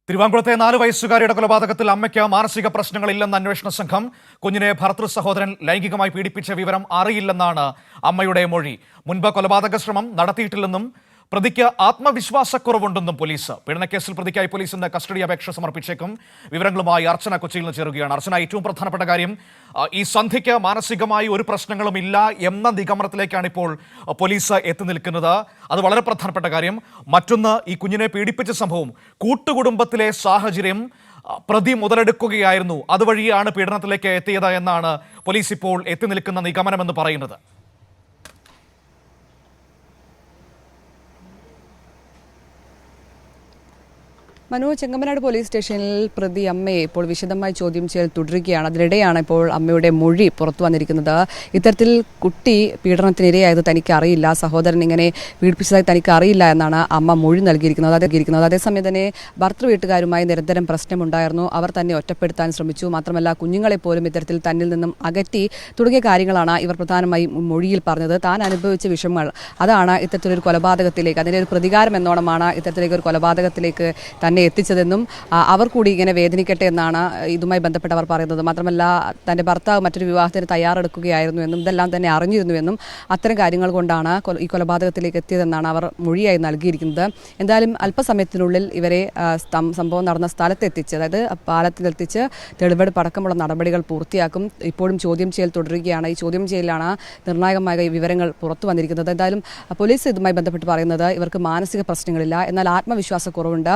തിരുവാങ്കുളത്തെ 4 വയസ്സുകാരിയുടെ കൊലപാതകത്തിൽ അമ്മയ്ക്ക് മാനസിക പ്രശ്നങ്ങളില്ലെന്ന അന്വേഷണ സംഘം. കുഞ്ഞിനെ ഭർതൃ സഹോദരൻ ലൈംഗികമായി പീഡിപ്പിച്ച വിവരം അറിയില്ലെന്നാണ് അമ്മയുടെ മൊഴി. മുൻപ് കൊലപാതക ശ്രമം നടത്തിയിട്ടില്ലെന്നും പ്രതിക്ക് ആത്മവിശ്വാസക്കുറവുണ്ടെന്നും പോലീസ്. പീഡനക്കേസിൽ പ്രതിക്കായി പോലീസ് ഇന്ന് കസ്റ്റഡി അപേക്ഷ സമർപ്പിച്ചേക്കും. വിവരങ്ങളുമായി അർച്ചന കൊച്ചിയിൽ നിന്ന് ചേരുകയാണ്. അർച്ചന, ഏറ്റവും പ്രധാനപ്പെട്ട കാര്യം, ഈ സന്ധ്യയ്ക്ക് മാനസികമായി ഒരു പ്രശ്നങ്ങളും ഇല്ല എന്ന നിഗമനത്തിലേക്കാണ് ഇപ്പോൾ പോലീസ് എത്തി നിൽക്കുന്നത്. അത് വളരെ പ്രധാനപ്പെട്ട കാര്യം. മറ്റൊന്ന്, ഈ കുഞ്ഞിനെ പീഡിപ്പിച്ച സംഭവം കൂട്ടുകുടുംബത്തിലെ സാഹചര്യം പ്രതി മുതലെടുക്കുകയായിരുന്നു, അതുവഴിയാണ് പീഡനത്തിലേക്ക് എത്തിയത് എന്നാണ് പോലീസ് ഇപ്പോൾ എത്തി നിൽക്കുന്ന നിഗമനമെന്ന് പറയുന്നത്. മനു, ചെങ്ങമനാട് പോലീസ് സ്റ്റേഷനിൽ പ്രതി അമ്മയെ ഇപ്പോൾ വിശദമായി ചോദ്യം ചെയ്യൽ തുടരുകയാണ്. അതിനിടെയാണ് ഇപ്പോൾ അമ്മയുടെ മൊഴി പുറത്തു വന്നിരിക്കുന്നത്. ഇത്തരത്തിൽ കുട്ടി പീഡനത്തിനിരയായത് തനിക്ക് അറിയില്ല, സഹോദരൻ ഇങ്ങനെ പീഡിപ്പിച്ചതായി തനിക്ക് അറിയില്ല എന്നാണ് അമ്മ മൊഴി നൽകിയിരിക്കുന്നത്. അതേസമയം തന്നെ ഭർത്തൃ വീട്ടുകാരുമായി നിരന്തരം പ്രശ്നമുണ്ടായിരുന്നു. അവർ തന്നെ ഒറ്റപ്പെടുത്താൻ ശ്രമിച്ചു. മാത്രമല്ല, കുഞ്ഞുങ്ങളെ പോലും ഇത്തരത്തിൽ തന്നിൽ നിന്നും അകറ്റി തുടങ്ങിയ കാര്യങ്ങളാണ് ഇവർ പ്രധാനമായും മൊഴിയിൽ പറഞ്ഞത്. താൻ അനുഭവിച്ച വിഷമങ്ങൾ, അതാണ് ഇത്തരത്തിലൊരു കൊലപാതകത്തിലേക്ക്, അതിൻ്റെ ഒരു പ്രതികാരം എന്നോണമാണ് ഇത്തരത്തിലേക്ക് ഒരു കൊലപാതകത്തിലേക്ക് തന്നെ എത്തിച്ചതെന്നും അവർ കൂടി ഇങ്ങനെ വേദനിക്കട്ടെ എന്നാണ് ഇതുമായി ബന്ധപ്പെട്ട് അവർ പറയുന്നത്. മാത്രമല്ല, തൻ്റെ ഭർത്താവ് മറ്റൊരു വിവാഹത്തിന് തയ്യാറെടുക്കുകയായിരുന്നു എന്നും ഇതെല്ലാം തന്നെ അറിഞ്ഞിരുന്നുവെന്നും അത്തരം കാര്യങ്ങൾ കൊണ്ടാണ് ഈ കൊലപാതകത്തിലേക്ക് എത്തിയതെന്നാണ് അവർ മൊഴിയായി നൽകിയിരിക്കുന്നത്. എന്തായാലും അല്പസമയത്തിനുള്ളിൽ ഇവരെ സംഭവം നടന്ന സ്ഥലത്തെത്തിച്ച്, അതായത് പാലത്തിലെത്തിച്ച് തെളിവെടുപ്പ് അടക്കമുള്ള നടപടികൾ പൂർത്തിയാക്കും. ഇപ്പോഴും ചോദ്യം ചെയ്യൽ തുടരുകയാണ്. ഈ ചോദ്യം ചെയ്യലാണ് നിർണായകമായ വിവരങ്ങൾ പുറത്തു വന്നിരിക്കുന്നത്. എന്തായാലും പോലീസ് ഇതുമായി ബന്ധപ്പെട്ട് പറയുന്നത് ഇവർക്ക് മാനസിക പ്രശ്നങ്ങളില്ല, എന്നാൽ ആത്മവിശ്വാസക്കുറവുണ്ട്.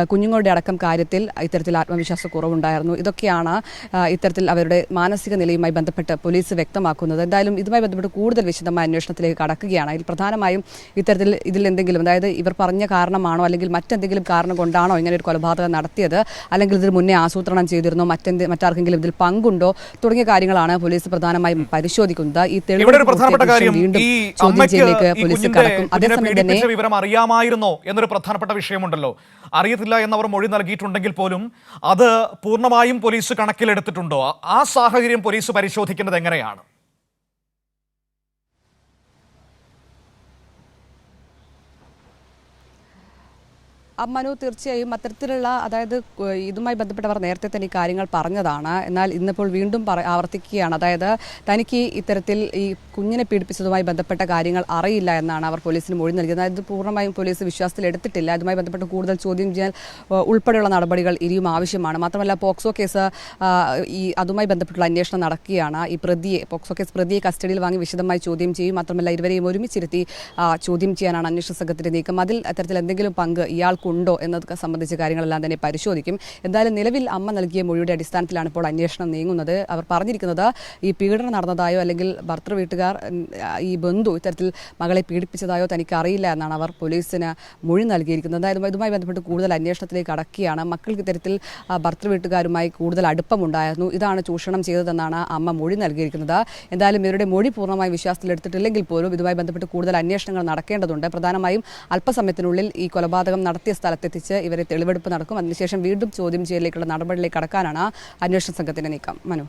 കുഞ്ഞുങ്ങളുടെ അടക്കം കാര്യത്തിൽ ഇത്തരത്തിൽ ആത്മവിശ്വാസക്കുറവുണ്ടായിരുന്നു. ഇതൊക്കെയാണ് ഇത്തരത്തിൽ അവരുടെ മാനസിക നിലയുമായി ബന്ധപ്പെട്ട് പോലീസ് വ്യക്തമാക്കുന്നത്. എന്തായാലും ഇതുമായി ബന്ധപ്പെട്ട് കൂടുതൽ വിശദമായ അന്വേഷണത്തിലേക്ക് കടക്കുകയാണ്. ഇതിൽ പ്രധാനമായും ഇതിൽ എന്തെങ്കിലും, അതായത് ഇവർ പറഞ്ഞ കാരണമാണോ അല്ലെങ്കിൽ മറ്റെന്തെങ്കിലും കാരണം കൊണ്ടാണോ ഇങ്ങനെ ഒരു കൊലപാതകം നടത്തിയത്, അല്ലെങ്കിൽ ഇതിന് മുന്നേ ആസൂത്രണം ചെയ്തിരുന്നോ, മറ്റാർക്കെങ്കിലും ഇതിൽ പങ്കുണ്ടോ തുടങ്ങിയ കാര്യങ്ങളാണ് പോലീസ് പ്രധാനമായും പരിശോധിക്കുന്നത്. ഈ തെളിവ് വീണ്ടും ചോദ്യം ചെയ്യലിലേക്ക് പോലീസ് കടക്കും. അതേസമയം തന്നെ വിവരം അറിയാമായിരുന്നോ എന്നൊരു പ്രധാനപ്പെട്ട വിഷയമുണ്ടല്ലോ. അറിയത്തില്ല എന്നവർ മൊഴി നൽകിയിട്ടുണ്ടെങ്കിൽ പോലും അത് പൂർണ്ണമായും പോലീസ് കണക്കിലെടുത്തിട്ടുണ്ടോ? ആ സാഹചര്യം പോലീസ് പരിശോധിക്കുന്നത് എങ്ങനെയാണ്? മനു, തീർച്ചയായും അത്തരത്തിലുള്ള, അതായത് ഇതുമായി ബന്ധപ്പെട്ട് അവർ നേരത്തെ തന്നെ ഈ കാര്യങ്ങൾ പറഞ്ഞതാണ്. എന്നാൽ ഇന്നിപ്പോൾ വീണ്ടും ആവർത്തിക്കുകയാണ്. അതായത് തനിക്ക് ഇത്തരത്തിൽ ഈ കുഞ്ഞിനെ പീഡിപ്പിച്ചതുമായി ബന്ധപ്പെട്ട കാര്യങ്ങൾ അറിയില്ല എന്നാണ് അവർ പോലീസിന് മൊഴി നൽകിയത്. അതായത് പൂർണ്ണമായും പോലീസ് വിശ്വാസത്തിലെടുത്തിട്ടില്ല. അതുമായി ബന്ധപ്പെട്ട് കൂടുതൽ ചോദ്യം ചെയ്യാൻ ഉൾപ്പെടെയുള്ള നടപടികൾ ഇനിയും ആവശ്യമാണ്. മാത്രമല്ല, പോക്സോ കേസ് അതുമായി ബന്ധപ്പെട്ടുള്ള അന്വേഷണം നടക്കുകയാണ്. ഈ പോക്സോ കേസ് പ്രതിയെ കസ്റ്റഡിയിൽ വാങ്ങി വിശദമായി ചോദ്യം ചെയ്യും. മാത്രമല്ല, ഇരുവരെയും ഒരുമിച്ചിരുത്തി ചോദ്യം ചെയ്യാനാണ് അന്വേഷണ സംഘത്തിന്റെ നീക്കം. അതിൽ അത്തരത്തിൽ എന്തെങ്കിലും പങ്ക് ഇയാൾക്കുണ്ടോ എന്നത് സംബന്ധിച്ച കാര്യങ്ങളെല്ലാം തന്നെ പരിശോധിക്കും. എന്തായാലും നിലവിൽ അമ്മ നൽകിയ മൊഴിയുടെ അടിസ്ഥാനത്തിലാണ് ഇപ്പോൾ അന്വേഷണം നീങ്ങുന്നത്. അവർ പറഞ്ഞിരിക്കുന്നത് ഈ പീഡനം നടന്നതായോ അല്ലെങ്കിൽ ഭർത്തൃ വീട്ടുകാർ, ഈ ബന്ധു ഇത്തരത്തിൽ മകളെ പീഡിപ്പിച്ചതായോ തനിക്ക് അറിയില്ല എന്നാണ് അവർ പോലീസിന് മൊഴി നൽകിയിരിക്കുന്നത്. അതായത് ഇതുമായി ബന്ധപ്പെട്ട് കൂടുതൽ അന്വേഷണത്തിലേക്ക് കടക്കുകയാണ്. മക്കൾക്ക് ഇത്തരത്തിൽ ഭർത്തൃ വീട്ടുകാരുമായി കൂടുതൽ അടുപ്പമുണ്ടായിരുന്നു, ഇതാണ് ചൂഷണം ചെയ്തതെന്നാണ് അമ്മ മൊഴി നൽകിയിരിക്കുന്നത്. എന്തായാലും ഇവരുടെ മൊഴി പൂർണ്ണമായി വിശ്വാസത്തിലെടുത്തിട്ടില്ലെങ്കിൽ പോലും ഇതുമായി ബന്ധപ്പെട്ട് കൂടുതൽ അന്വേഷണങ്ങൾ നടക്കേണ്ടതുണ്ട്. പ്രധാനമായും അല്പസമയത്തിനുള്ളിൽ ഈ കൊലപാതകം നടത്തിയ സ്ഥലത്തെത്തിച്ച് ഇവരെ തെളിവെടുപ്പ് നടക്കും. അതിനുശേഷം വീണ്ടും ചോദ്യം ചെയ്യലിലേക്കുള്ള നടപടിയിലേക്ക് കടക്കാനാണ് അന്വേഷണ സംഘത്തിന്റെ നീക്കം. മനു.